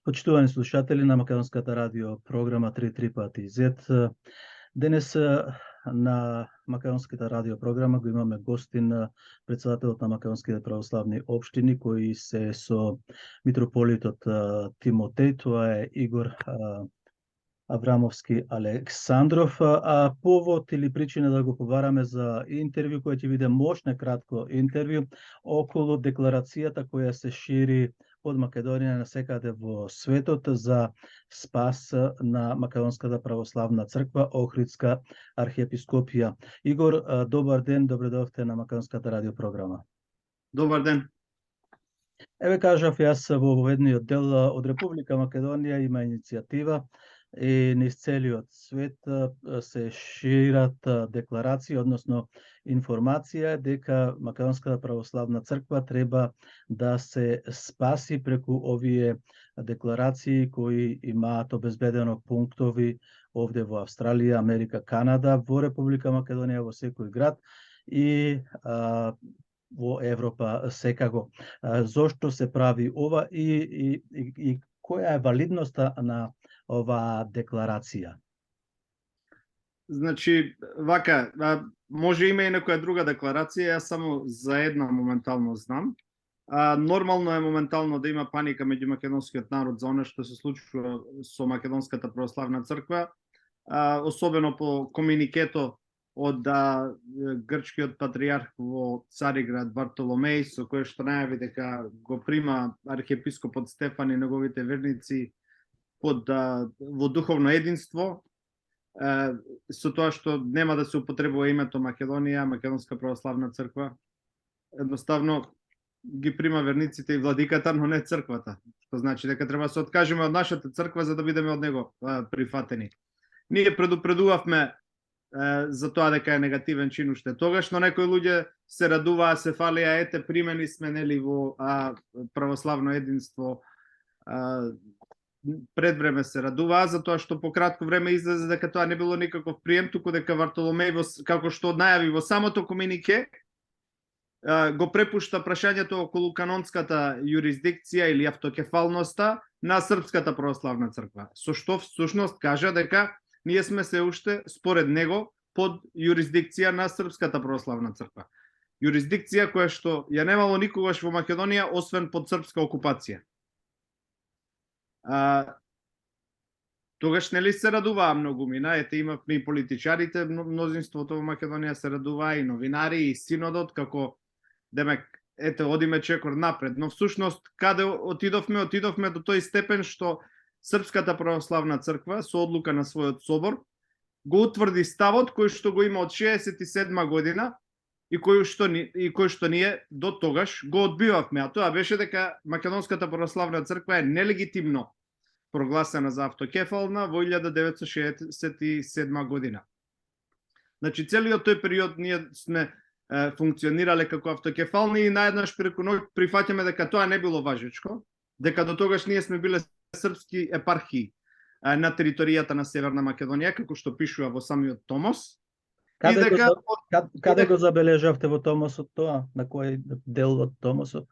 Почитувани слушатели на Македонската радио програма 3 пати Z. Денес на Македонската радио програма го имаме гостин председателот на Македонските православни општини кои се со митрополитот Тимотеј, тоа е Игор Аврамовски Александров, а повод или причина да го побараме за интервју кој ќе биде мощно кратко интервју околу декларацијата која се шири од Македонија на секаде во светот за спас на Македонската православна црква, Охридска архиепископија. Игор, добар ден, добре дојдовте на Македонската радио програма. Добар ден. Еве кажав јас во воведниот дел од Република Македонија има иницијатива и низ целиот свет се шират декларации, односно информација дека Македонската православна црква треба да се спаси преку овие декларации кои имаат обезбедено пунктови овде во Австралија, Америка, Канада, во Република Македонија, во секој град и во Европа секако. Зошто се прави ова и која е валидноста на оваа декларација? Значи, вака, може има и некоја друга декларација, јас само за една моментално знам. Нормално е моментално да има паника меѓу македонскиот народ за она што се случува со Македонската православна црква, особено по комуникето од грчкиот патријарх во Цариград Вартоломеј, со кој што најави дека го прима архиепископот Стефан и неговите верници во духовно единство, со тоа што нема да се употребува името Македонија, Македонска православна црква. Едноставно ги прима верниците и владиката, но не црквата. Што значи дека треба да се откажеме од нашата црква за да бидеме од него прифатени. Ние предупредувавме за тоа дека е негативен чин уште тогаш, но некои луѓе се радуваа, се фалија, ете примени сме нели во православно единство. Пред време се радуваа затоа што по кратко време излезе дека тоа не било никаков прием, туку дека Вартоломеј како што најави во самото комунике го препушта прашањето околу канонската юрисдикција или автокефалноста на Српската православна црква. Со што всушност кажа дека ние сме се уште според него под юрисдикција на Српската православна црква. Юрисдикција која што ја немало никогаш во Македонија освен под српска окупација. Тогаш нели се радуваа многумина, ете имавме и политичарите, мнозинството во Македонија се радуваа и новинари и синодот како демек ете одиме чекор напред, но всушност каде отидовме до тој степен што Српската православна црква со одлука на својот собор го утврди ставот кој што го има од 67 година и кој што ние до тогаш го одбивавме, а тоа беше дека Македонската православна црква е нелегитимно прогласена за автокефална во 1967 година. Значи целиот тој период ние сме функционирале како автокефални и наеднаш преку ноќ прифаќаме дека тоа не било важечко, дека до тогаш ние сме биле српски епархии на територијата на Северна Македонија, како што пишува во самиот Томос. Каде го забележавте во Томосот тоа? На кој дел од Томосот?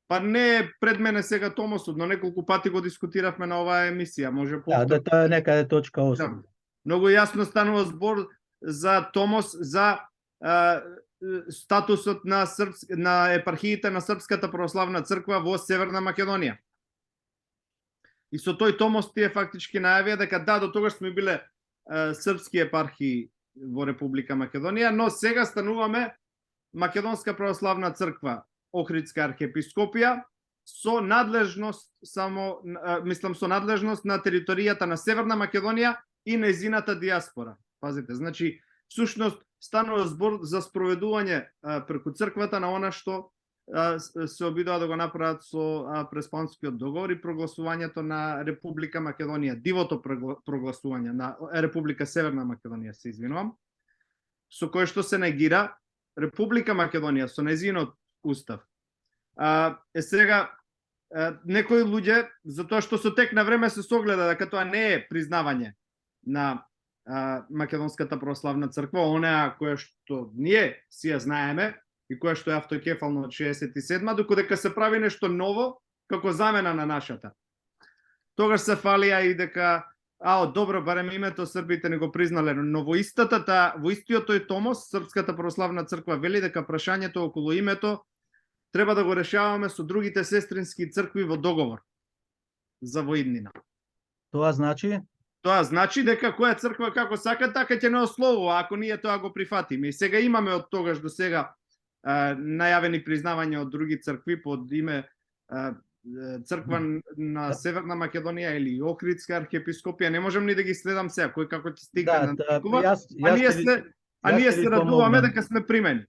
Па не пред мене сега Томосот, но неколку пати го дискутиравме на оваа емисија, може повторно. Да, тоа е некаде точка 8. Многу јасно станува збор за Томос, за статусот на епархиите на Српската православна црква во Северна Македонија. И со тој Томос тие фактички најавија дека да, до тогаш сме биле српски епархии во Република Македонија, но сега стануваме Македонска православна црква, Охридска архиепископија, со надлежност со надлежност на територијата на Северна Македонија и нејзината диаспора. Пазите, значи всушност станува збор за спроведување преку црквата на она што се обидува да го направат со Преспанскиот договор и прогласувањето на Република Македонија, дивото прогласување на Република Северна Македонија, се извинувам, со кое што се негира Република Македонија со нејзинот устав. Сега некои луѓе, затоа што со тек на време се согледа дека тоа не е признавање на Македонската православна црква, онаа која што ние си ја знаеме и која што е автокефална од 67, докодека се прави нешто ново како замена на нашата. тогаш се фалија и дека добро, барем името србите не го признале, но во истиот тој томос Српската православна црква вели дека прашањето околу името треба да го решаваме со другите сестрински цркви во договор за воиднина. Тоа значи дека која црква како сака така ќе не ословува ако ние тоа го прифатиме. И сега имаме од тогаш до сега најавени признавања од други цркви под име црква на Северна Македонија или Охридска архиепископија, не можам ни да ги следам сега кој како ќе стигне на такова. Ние се радуваме дека сме примени.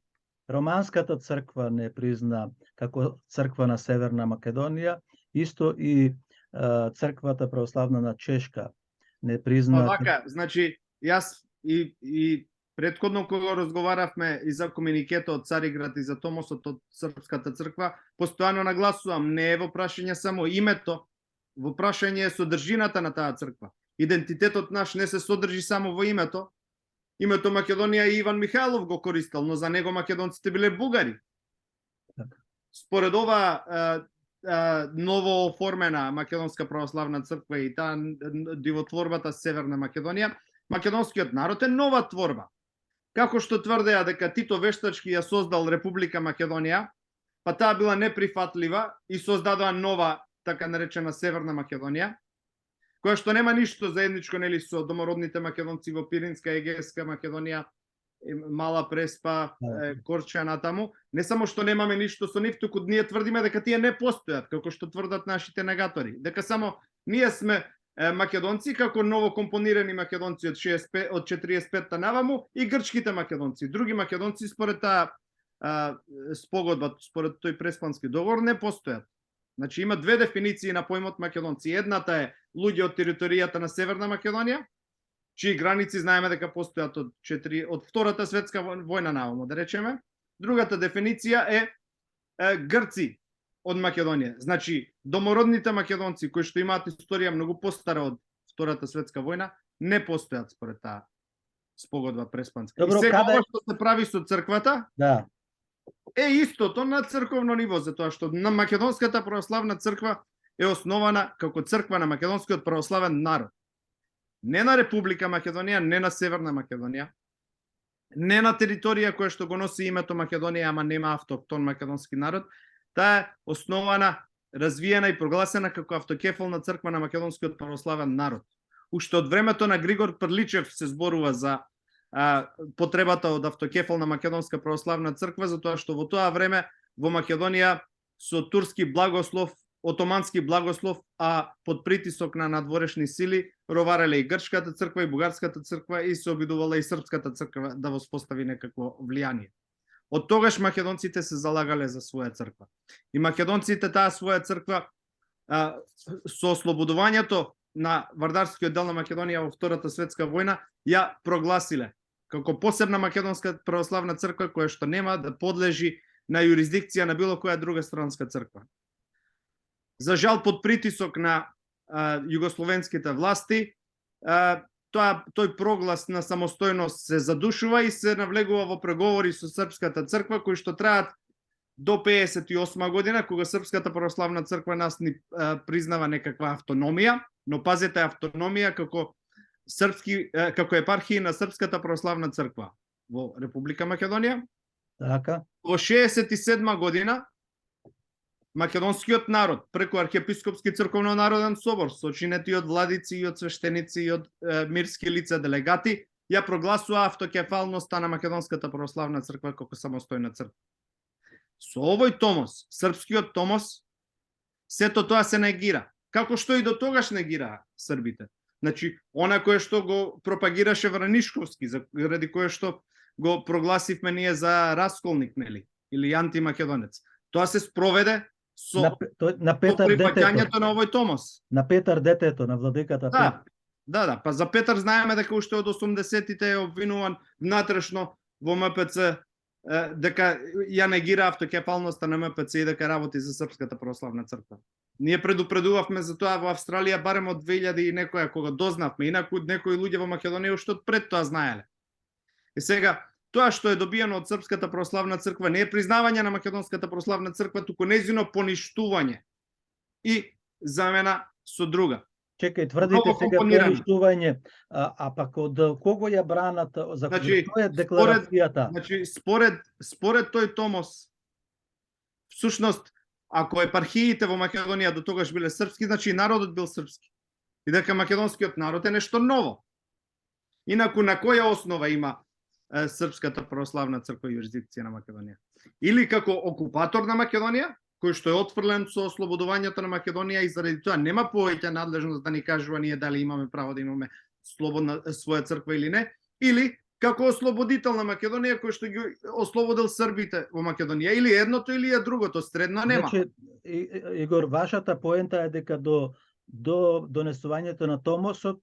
Романската црква не призна како црква на Северна Македонија, исто и црквата православна на Чешка не призна. Вака, значи јас и претходно кога разговаравме и за комуникето од Цариград и за томосот од Српската црква, постојано нагласувам, не е во прашање само името, во прашање е содржината на таа црква. Идентитетот наш не се содржи само во името. Името Македонија и Иван Михајлов го користел, но за него македонците биле бугари. Според ова ново оформена Македонска православна црква и таа дивотворбата Северна Македонија, македонскиот народ е нова творба. Како што тврдеа дека Тито вештачки ја создал Република Македонија, па таа била неприфатлива и создадоа нова, така наречена Северна Македонија, која што нема ништо заедничко нели со домородните македонци во Пиринска, Егејска Македонија, Мала Преспа, Корча натаму. Не само што немаме ништо со нив, туку ние тврдиме дека тие не постојат, како што тврдат нашите негатори. Дека само ние сме македонци како ново компонирани македонци од 45-та наваму и грчките македонци. Други македонци според таа спогодба, според тој Преспански договор не постојат. Значи има две дефиниции на поимот македонци. Едната е луѓе од територијата на Северна Македонија, чии граници знаеме дека постојат од Втората светска војна наваму, да речеме. Другата дефиниција е грци од Македонија. Значи, домородните македонци кои што имаат историја многу постара од Втората светска војна, не постојат според таа спогодба Преспанска. Добро, и сега ова што се прави со црквата, е истото на црковно ниво, затоа што на Македонската православна црква е основана како црква на македонскиот православен народ. Не на Република Македонија, не на Северна Македонија, не на територија која што го носи името Македонија, ама нема автохтон македонски народ. Таа е основана, развиена и прогласена како автокефална црква на македонскиот православен народ. Уште од времето на Григор Прличев се зборува за потребата од автокефална македонска православна црква, затоа што во тоа време во Македонија со турски благослов, отомански благослов, а под притисок на надворешни сили, ровареле и грчката црква и бугарската црква и се обидувала и српската црква да воспостави некакво влијание. Од тогаш македонците се залагале за своја црква. И македонците таа своја црква со ослободувањето на вардарскиот дел на Македонија во Втората светска војна ја прогласиле како посебна македонска православна црква која што нема да подлежи на юрисдикција на било која друга странска црква. За жал под притисок на југословенските власти, тој проглас на самостојност се задушува и се навлегува во преговори со Српската црква кои што траат до 58 година, кога Српската православна црква нас ни признава некаква автономија, но пазете автономија како епархија на Српската православна црква во Република Македонија. Така. Во 67 година македонскиот народ преку архиепископски црковно-народен собор, сочинети од владици и од свештеници и од мирски лица делегати, ја прогласува автокефалноста на Македонската православна црква како самостојна црква. Со овој томос, српскиот томос, сето тоа се негира. Како што и до тогаш негираа србите. Значи, она кое што го пропагираше Вранишковски, заради кое што го прогласивме ние за расколник, нели, или антимакедонец. Тоа се спроведе со на Петар прифаќањето на овој томос. На Петар детето, на владиката Петар. Да, па за Петар знаеме дека уште од 80-тите е обвинуван внатрешно во МПЦ дека ја негира автокефалноста на МПЦ и дека работи за Српската православна црква. Ние предупредувавме за тоа во Австралија барем од 2000 и некоја кога дознавме, инаку некои луѓе во Македонија уште од пред тоа знаеле. И сега тоа што е добиено од Српската православна црква не е признавање на Македонската православна црква, туку нејзино поништување и замена со друга. Чекај, тврдите Многу сега компонирано. поништување, а пак од кого ја бранат, за Значи, што е според, декларацијата? според тој томос, всушност, ако епархиите во Македонија до тогаш биле српски, значи и народот бил српски. И дека македонскиот народ е нешто ново. Инаку на која основа има Српската православна црква јурисдикција на Македонија? Или како окупатор на Македонија, кој што е отфрлен со ослободувањето на Македонија и заради тоа нема повеќе надлежност да ни кажува ние дали имаме право да имаме слободна своја црква или не, или како ослободител на Македонија кој што ги ослободил србите во Македонија, или едното или е другото, средно нема. Значи, Игор, вашата поента е дека до донесувањето на томосот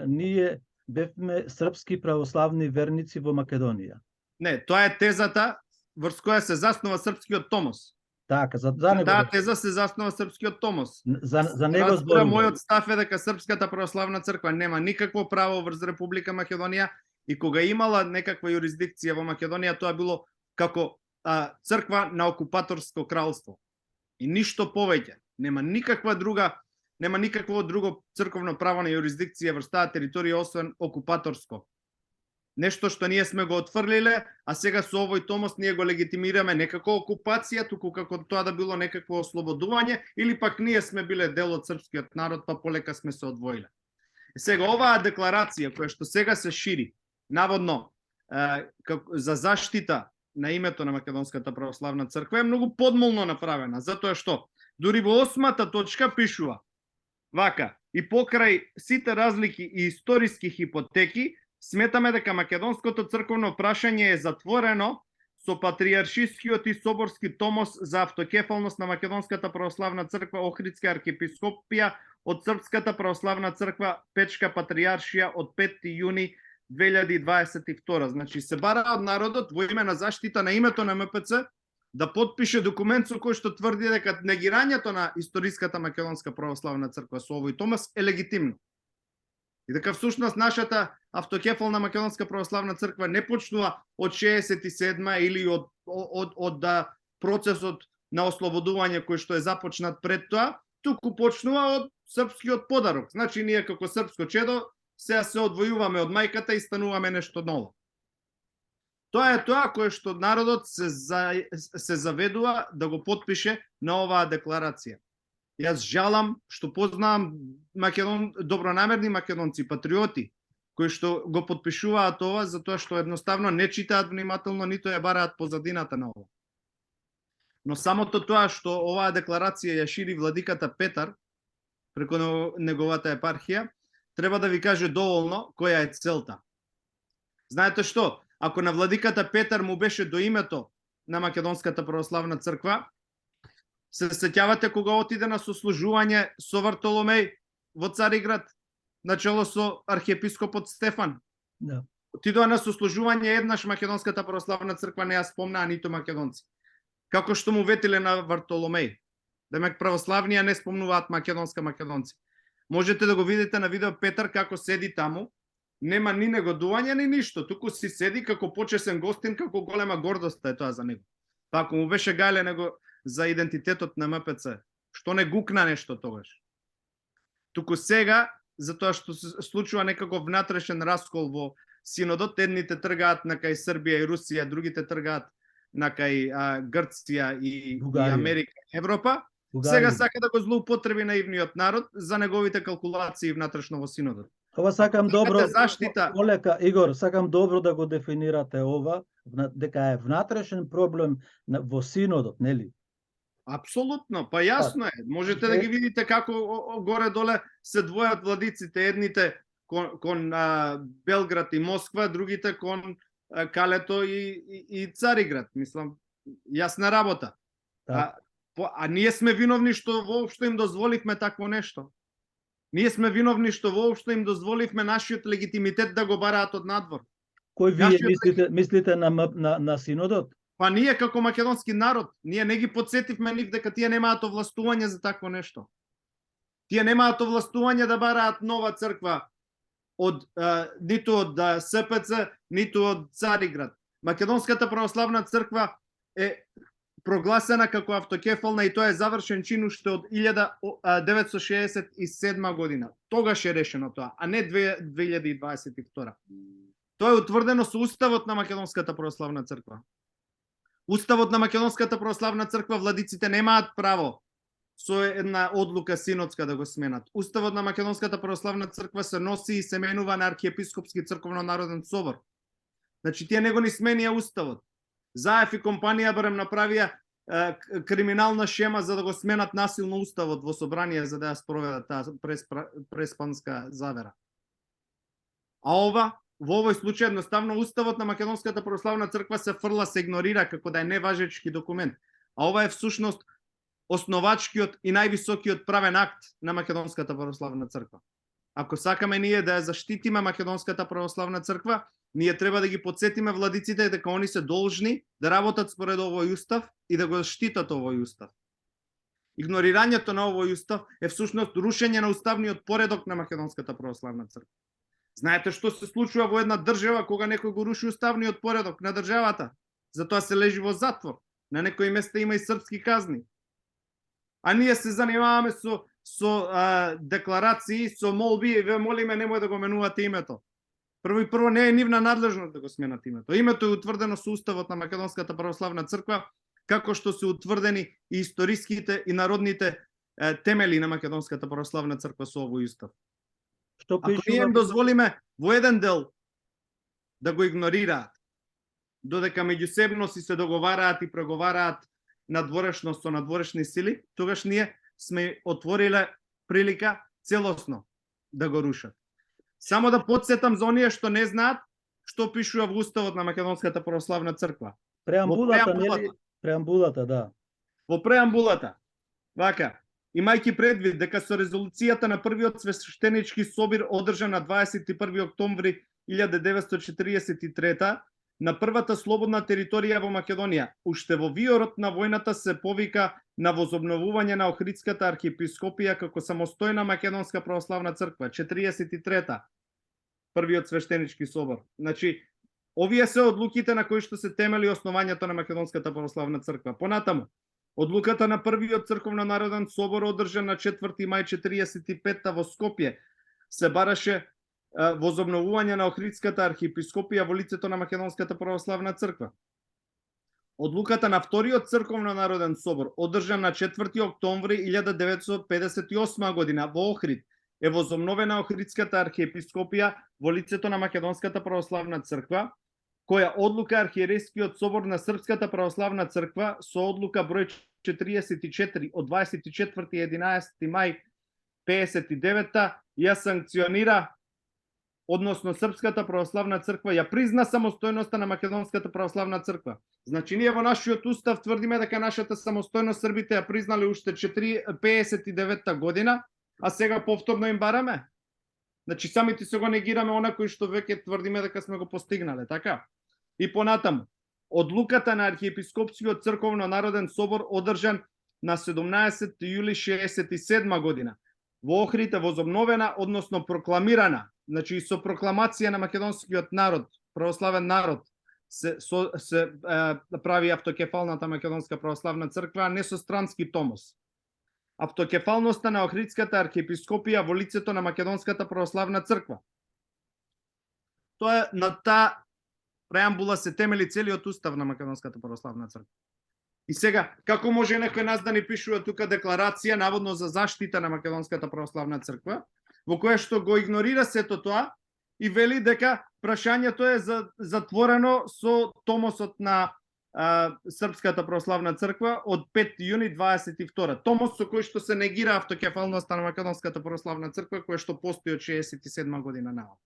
ние бевме српски православни верници во Македонија. Не, тоа е тезата врз која се заснова српскиот томос. Така, за него. Таа теза се заснова српскиот томос. За него Разбира, зборувам. мојот став е дека Српската православна црква нема никакво право врз Република Македонија и кога имала некаква јурисдикција во Македонија, тоа било како црква на окупаторско кралство. И ништо повеќе. Нема никакво друго црковно право на јурисдикција врз таа територија освен окупаторско. Нешто што ние сме го отфрлиле, а сега со овој томос ние го легитимираме не како окупација, туку како тоа да било некакво ослободување, или пак ние сме биле дел од српскиот народ, па полека сме се одвоиле. Сега оваа декларација која што сега се шири, наводно за заштита на името на Македонската православна црква е многу подмолно направена, затоа што дури во 8-та точка пишува вака: и покрај сите разлики и историски хипотеки, сметаме дека македонското црковно прашање е затворено со патриаршискиот и соборски томос за автокефалност на Македонската православна црква Охридска архиепископија од Српската православна црква Печка патриаршија од 5 јуни 2022. Значи се бара од народот во име на заштита на името на МПЦ да подпише документ со кој што тврди дека негирањето на историската Македонска православна црква со овој томос е легитимно. И дека всушност нашата автокефална Македонска православна црква не почнува од 67 или од процесот на ослободување кој што е започнат пред тоа, туку почнува од српскиот подарок. Значи ние како српско чедо сега се одвојуваме од мајката и стануваме нешто ново. Тоа е тоа кое што народот се заведува да го подпише на оваа декларација. Јас жалам што познавам добронамерни македонци, патриоти, кои што го подпишуваат ова, затоа што едноставно не читаат внимателно, ниту ја бараат позадината на ова. Но самото тоа што оваа декларација ја шири владиката Петар преку неговата епархија, треба да ви каже доволно која е целта. Знаете што? Ако на владиката Петар му беше до името на Македонската православна црква, се сеќавате кога отиде на сослужување со Вартоломеј во Цариград, начело со архиепископот Стефан. Да. Отидоа на сослужување еднаш Македонската православна црква не ја спомнаа ниту македонци. Како што му ветиле на Вартоломеј. Демек православнија не спомнуваат македонци. Можете да го видите на видео Петар како седи таму, нема ни негодување ни ништо, туку си седи како почесен гостин, како голема гордост е тоа за него. Па ако му беше гајле него за идентитетот на МПЦ, што не гукна нешто тогаш. Туку сега, затоа што се случува некако внатрешен раскол во синодот, едните тргаат на кај Србија и Русија, другите тргаат на кај Грција и Америка и Европа. Сега сака да го злоупотреби наивниот народ за неговите калкулации внатрешно во синодот. Ова сакам добро, заштита. Олека, Игор, сакам добро да го дефинирате ова, дека е внатрешен проблем во синодот, нели? Апсолутно, па јасно е. Можете да ги видите како горе-доле се двојат владиците, едните кон Белград и Москва, другите кон Калето и Цариград. Мислам, јасна работа. А ние сме виновни што воопшто им дозволивме такво нешто. Ние сме виновни што воопшто им дозволивме нашиот легитимитет да го бараат од надвор. Кој вие мислите на синодот? Па ние како македонски народ, ние не ги подсетивме нив дека тие немаат овластување за такво нешто. Тие немаат овластување да бараат нова црква ниту од СПЦ, ниту од Цариград. Македонската православна црква е прогласена како автокефална и тоа е завршен чин уште од 1967 година. Тогаш е решено тоа, а не 2022. Тоа е утврдено со Уставот на Македонската православна црква. Уставот на Македонската православна црква владиците немаат право со една одлука синодска да го сменат. Уставот на Македонската православна црква се носи и се менува на архиепископски црковно-народен собор. Значи тие него ни сменија уставот. Заев и компанија барем направија криминална шема за да го сменат насилно уставот во собрание за да ја спроведат таа преспанска завера. А во овој случај едноставно уставот на Македонската православна црква се фрла, се игнорира како да е неважечки документ. А ова е всушност основачкиот и највисокиот правен акт на Македонската православна црква. Ако сакаме ние да ја заштитиме Македонската православна црква, ние треба да ги подсетиме владиците дека они се должни да работат според овој устав и да го штитат овој устав. Игнорирањето на овој устав е всушност рушење на уставниот поредок на Македонската православна црква. Знаете што се случува во една држава кога некој го руши уставниот поредок на државата? Затоа се лежи во затвор. На некои места има и српски казни. А ние се занимаваме со декларации, со молби и ве молиме немој да го менувате името. Прво не е нивна надлежност да го сменат името. Името е утврдено со Уставот на Македонската православна црква, како што се утврдени и историските и народните темели на Македонската православна црква со овој устав. Ако ние им дозволиме во еден дел да го игнорираат, додека меѓусебно си се договараат и преговараат надворешно со надворешни сили, тогаш ние сме отвориле прилика целосно да го рушат. Само да подсетам за оние што не знаат што пишува во Уставот на Македонската православна црква. Преамбулата, да. Во преамбулата, вака, имајќи предвид дека со резолуцијата на првиот свештенички собир одржан на 21 октомври 1943 на првата слободна територија во Македонија, уште во виорот на војната се повика на возобновување на Охридската архиепископија како самостојна македонска православна црква, 43-та, првиот свештенички собор. Значи, овие се одлуките на кои што се темели основањето на Македонската православна црква. Понатаму, одлуката на првиот црковно-народен собор одржан на 4 мај 45-та во Скопје се бараше возобновување на Охридската архиепископија во лицето на Македонската православна црква. Одлуката на вториот црковно-народен собор, одржан на 4 октомври 1958 година во Охрид, е возобновена Охридската архиепископија во лицето на Македонската православна црква, која одлука архиерейскиот собор на Српската православна црква со одлука број 44 од 24-11 мај 59 ја санкционира, односно Српската православна црква ја призна самостојноста на Македонската православна црква. Значи ние во нашиот устав тврдиме дека нашата самостојност србите ја признали уште 59 година, а сега повторно им бараме. Значи самите се го негираме она кој што веќе тврдиме дека сме го постигнале, така? И понатаму, одлуката на архиепископскиот црковно-народен собор одржан на 17 јули 67 година во Охрид е возобновена, односно прокламирана, значи и со прокламација на македонскиот народ, православен народ, се прави автокефалната Македонска православна црква, а не со странски томос. Автокефалноста на Охридската архиепископија во лицето на Македонската православна црква. Тоа е на таа преамбула се темели целиот устав на Македонската православна црква. И сега, како може некој нас да ни пишува тука декларација наводно за заштита на Македонската православна црква, во која што го игнорира сето тоа и вели дека прашањето е затворено со томосот на Српската православна црква од 5 јуни 22. Томос со кој што се негира автокефалноста на Македонската православна црква, која што постои од 67 година наам.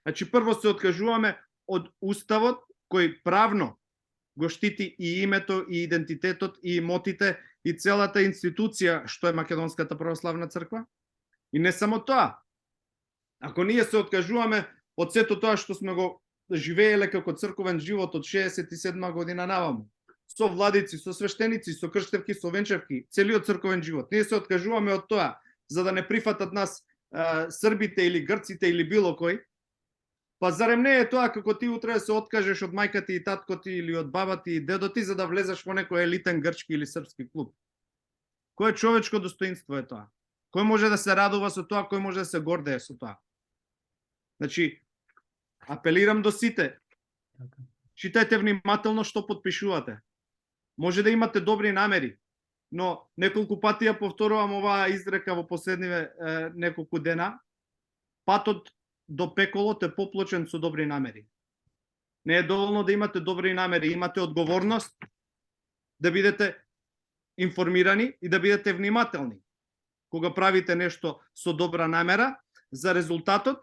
Значи, прво се откажуваме од уставот кој правно го штити и името, и идентитетот, и имотите, и целата институција што е Македонската православна црква. И не само тоа. Ако ние се откажуваме од сето тоа што сме го живееле како црковен живот од 67 година наваму, со владици, со свештеници, со крштевки, со венчевки, целиот црковен живот, ние се откажуваме од тоа за да не прифатат нас србите или грците или било кој, Па зарем не е тоа како ти утре да се откажеш од мајка ти и татко ти или од баба ти и дедо ти за да влезеш во некој елитен грчки или српски клуб? Кое човечко достоинство е тоа? Кој може да се радува со тоа, кој може да се гордее со тоа? Значи, апелирам до сите. Читајте внимателно што подпишувате. Може да имате добри намери, но неколку пати ја повторувам оваа изрека во последниве неколку дена. Патот до пеколот е поплочен со добри намери. Не е доволно да имате добри намери, имате одговорност да бидете информирани и да бидете внимателни. Кога правите нешто со добра намера, за резултатот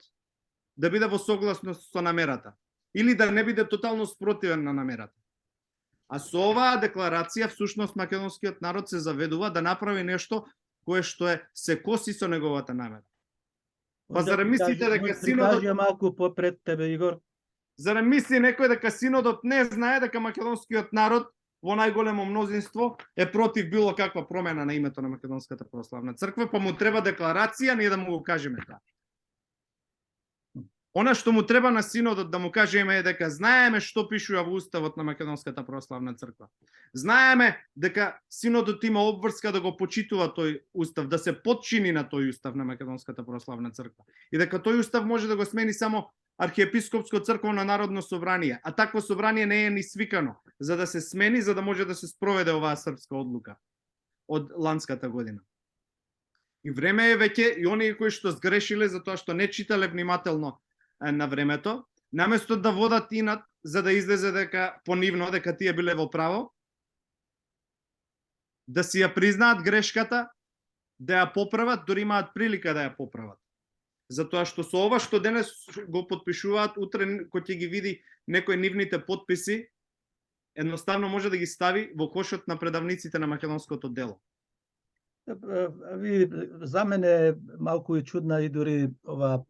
да биде во согласност со намерата. Или да не биде тотално спротивен на намерата. А со оваа декларација, всушност, македонскиот народ се заведува да направи нешто кое што се коси со неговата намера. Па зарем мислите дека синодот... Кажи малку попред тебе, Игор. Зарем мисли некој дека синодот не знае дека македонскиот народ во најголемо мнозинство е против било каква промена на името на Македонската православна црква, па му треба декларација, ние да му го кажеме тоа. Она што му треба на синодот да му кажеме е дека знаеме што пишува во уставот на Македонската православна црква. Знаеме дека синодот има обврска да го почитува тој устав, да се подчини на тој устав на Македонската православна црква. И дека тој устав може да го смени само архиепископско црковно народно собрание, а такво собрание не е ни свикано за да се смени, за да може да се спроведе оваа српска одлука од ланската година. И време е веќе и оние кои што сгрешиле затоа што не читале внимателно на времето, наместо да водат инат за да излезе дека понивно дека тие биле во право, да си ја признаат грешката, да ја поправат, дури имаат прилика да ја поправат. Затоа што со ова што денес го подпишуваат, утре кој ќе ги види некој нивните подписи, едноставно може да ги стави во кошот на предавниците на македонското дело. За мене малку и чудна и дури ова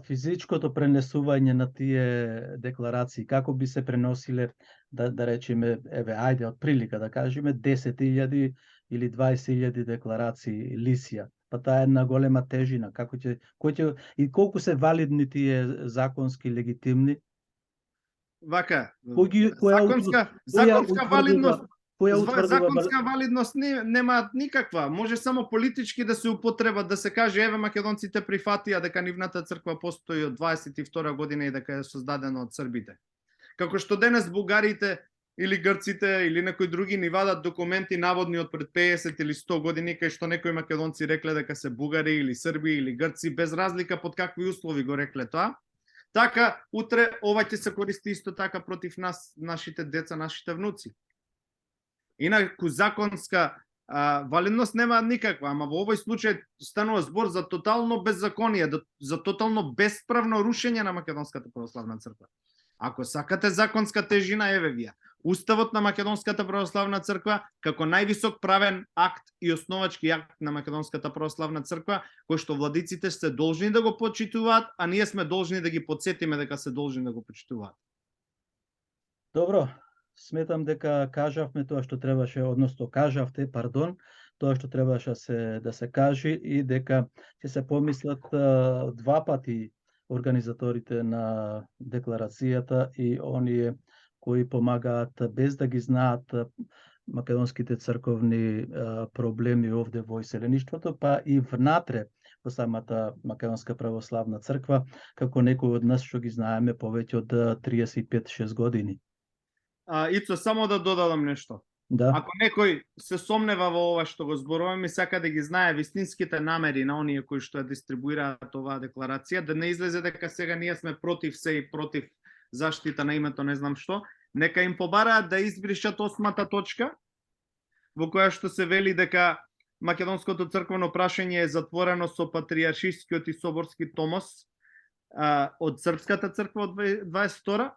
физичкото пренесување на тие декларации, како би се преносиле, да речеме, еве, ајде, од прилика, да кажеме, 10.000 или 20.000 декларации, лисија. Па таа е една голема тежина. И колку се валидни тие законски, легитимни? Вака, законска валидност нема никаква. Може само политички да се употребат, да се каже, еве македонците прифатија дека нивната црква постои од 22 година и дека е создадена од србите. Како што денес бугарите или грците или некои други ни вадат документи наводни од пред 50 или 100 години кај што некои македонци рекле дека се бугари или срби или грци, без разлика под какви услови го рекле тоа. Така, утре ова ќе се користи исто така против нас, нашите деца, нашите внуци. Инаку законска валидност нема никаква, ама во овој случај станува збор за тотално беззаконие, за тотално бесправно рушење на Македонската православна црква. Ако сакате законска тежина, еве вие. Уставот на Македонската православна црква како највисок правен акт и основачки акт на Македонската православна црква, кој што владиците се должни да го почитуваат, а ние сме должни да ги подсетиме дека се должни да го почитуваат. Добро, сметам дека кажавме тоа што требаше, односно кажавте, тоа што требаше да се кажи и дека ќе се помислат два пати организаторите на декларацијата и оние кои помагаат без да ги знаат македонските црковни проблеми овде во иселеништвото, па и внатре во самата Македонска православна црква, како некои од нас што ги знаеме повеќе од 35-6 години. Ицо, само да додадам нешто. Да. Ако некој се сомнева во ова што го зборуваме и сака да ги знае вистинските намери на оние кои што ја дистрибуираат оваа декларација, да не излезе дека сега ние сме против се и против заштита на името не знам што, нека им побараат да избришат 8-та точка, во која што се вели дека македонското црквено прашање е затворено со патриаршискиот и соборски томос од Српската црква од 22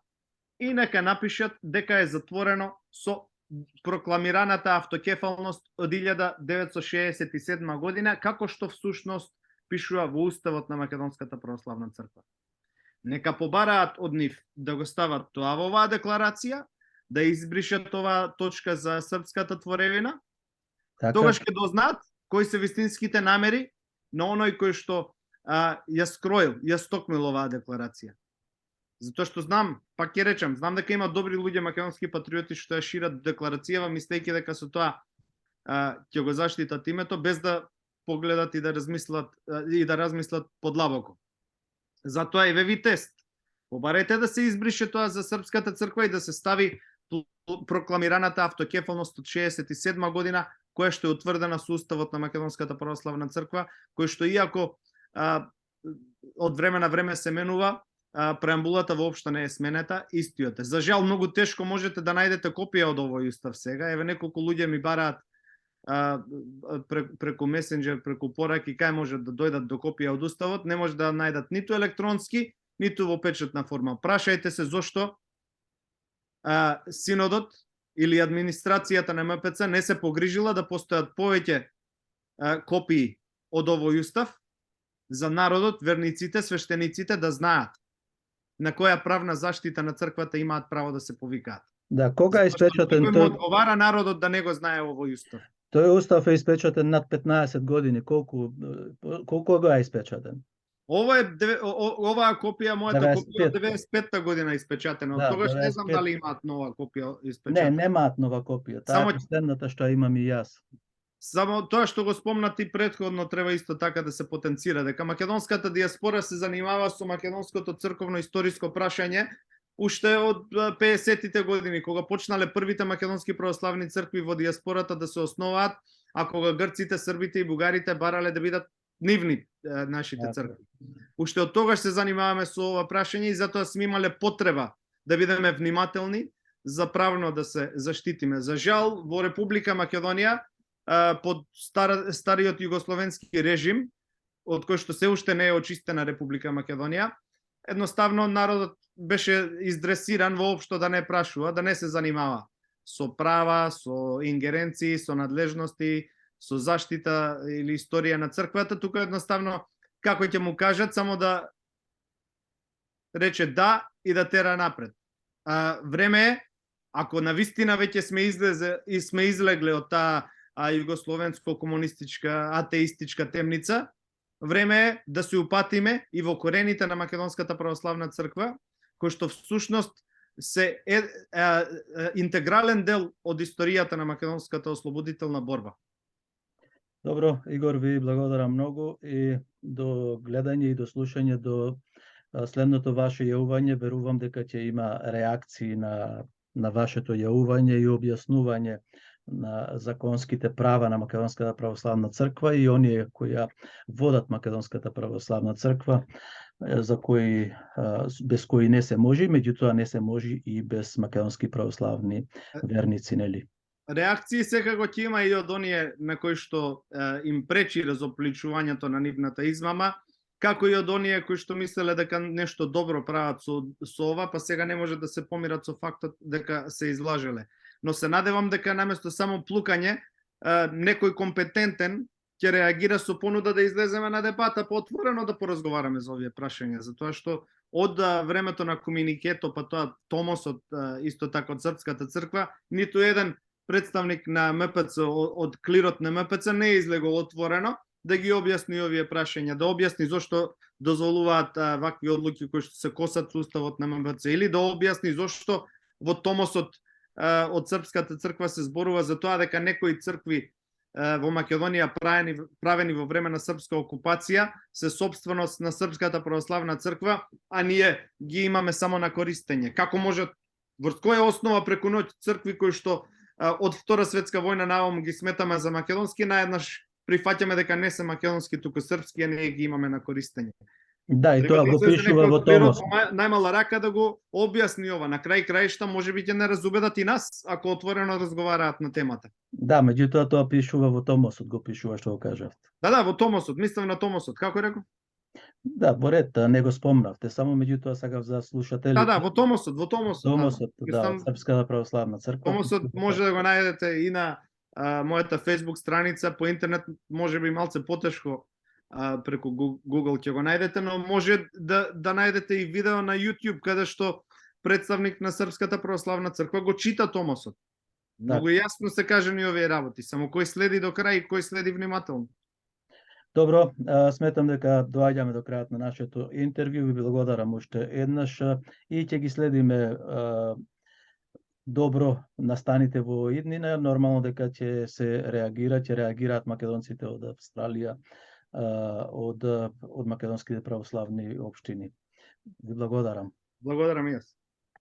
и нека напишат дека е затворено со прокламираната автокефалност од 1967 година, како што всушност пишува во уставот на Македонската православна црква. Нека побараат од нив да го стават тоа во оваа декларација, да избришат оваа точка за српската творевина, тогаш ќе дознаат кои се вистинските намери на оној кој што ја скроил, ја стокмил оваа декларација. Затоа што знам, пак ќе речам, знам дека има добри луѓе македонски патриоти што ја шират декларацијава, мислејќи дека со тоа ќе го заштитат името, без да погледат и да размислат подлабоко. Затоа и ВВ тест. Побарете да се избрише тоа за Српската црква и да се стави прокламираната автокефалност од 67 година, која што е утврдена со уставот на Македонската православна црква, кој што иако од време на време се менува, преамбулата воопшто не е сменета, истиот е. За жал, многу тешко можете да најдете копија од овој устав сега. Еве неколку луѓе ми бараат преку месенџер, преку пораки, кај можат да дојдат до копија од уставот, не може да најдат ниту електронски, ниту во печатна форма. Прашајте се зошто синодот или администрацијата на МПЦ не се погрижила да постојат повеќе копии од овој устав за народот, верниците, свештениците да знаат на која правна заштита на црквата имаат право да се повикаат. Да, кога е испечатен тој? Кој одговара народот да не го знае овој устав? Тој устав е испечатен над 15 години. Колку го е испечатен? Оваа копија, мојата копија од 95-та година испечатена. Од тогаш не знам дали имаат нова копија испечатена. Не, немаат нова копија. Таа е последната што имам и јас. Само тоа што го спомна ти претходно треба исто така да се потенцира, дека македонската диаспора се занимава со македонското црковно историско прашање уште од 50-тите години, кога почнале првите македонски православни цркви во диаспората да се основаат, а кога грците, србите и бугарите барале да бидат нивни нашите цркви. Уште од тогаш се занимаваме со ова прашање и затоа сме имале потреба да бидеме внимателни за правно да се заштитиме. За жал, во Република Македонија, под стариот југословенски режим, од кој што се уште не е очистена Република Македонија, едноставно народот беше издресиран воопшто да не прашува, да не се занимава со права, со ингеренции, со надлежности, со заштита или историја на црквата, тука едноставно, како ќе му кажат, само да рече да и да тера напред. Време е, ако навистина веќе сме излегле од таа југословенско-комунистичка, атеистичка темница, време е да се упатиме и во корените на Македонската православна црква, кој што всушност се интегрален дел од историјата на македонската ослободителна борба. Добро, Игор, ви благодарам многу и до гледање и до слушање до следното ваше јавување. Верувам дека ќе има реакции на вашето јавување и објаснување на законските права на Македонската православна црква и оние кои водат Македонската православна црква, без кои не се може, меѓутоа не се може и без македонски православни верници, нели? Реакции секако ќе има и од оние на кои што им пречи разобличувањето на нивната измама, како и од оние кои што мислеле дека нешто добро прават со ова, па сега не може да се помират со фактот дека се излажеле. Но се надевам дека наместо само плукање, некој компетентен ќе реагира со понуда да излеземе на дебата, поотворено да поразговараме за овие прашања, затоа што од времето на комуникето, па тоа томосот, исто така од Српската црква, ниту еден представник на МПЦ, од клирот на МПЦ не е излегол отворено да ги објасни овие прашања, да објасни зошто дозволуваат вакви одлуки кои што се косат со уставот на МПЦ, или да објасни зошто во томосот од Српската црква се зборува за тоа дека некои цркви во Македонија правени во време на српска окупација се сопственост на Српската православна црква, а ние ги имаме само на користење. Како може, врз која основа преку ноќ цркви кои што од Втора светска војна наом ги сметаме за македонски, наеднаш прифаќаме дека не се македонски, туку српски, а ние ги имаме на користење. Да, и тоа го пишува во томос. Најмала рака да го објасни ова. На крај краишта можеби ќе не разубедат и нас, ако отворено разговараат на темата. Да, меѓутоа тоа пишува во томосот, го пишува што го кажавте. Да, во томосот, мислам на томосот. Како реков? Да, во ред, не го спомнавте, само меѓутоа сакав за слушателите. Да, во томосот. Томосот, да, Српската православна црква. Томосот може да го најдете и на мојата Facebook страница, по интернет можеби малце потешко преку Google ќе го најдете, но може да најдете и видео на YouTube каде што представник на Српската православна црква го чита томосот. Да. Многу јасно се кажани овие работи, само кој следи до крај и кој следи внимателно. Добро, сметам дека доаѓаме до крајот на нашето интервју. Ви благодарам уште еднаш и ќе ги следиме добро настаните во иднина. Нормално дека ќе реагираат македонците од Австралија, од македонските православни општини. Ви благодарам. Благодарам и јас.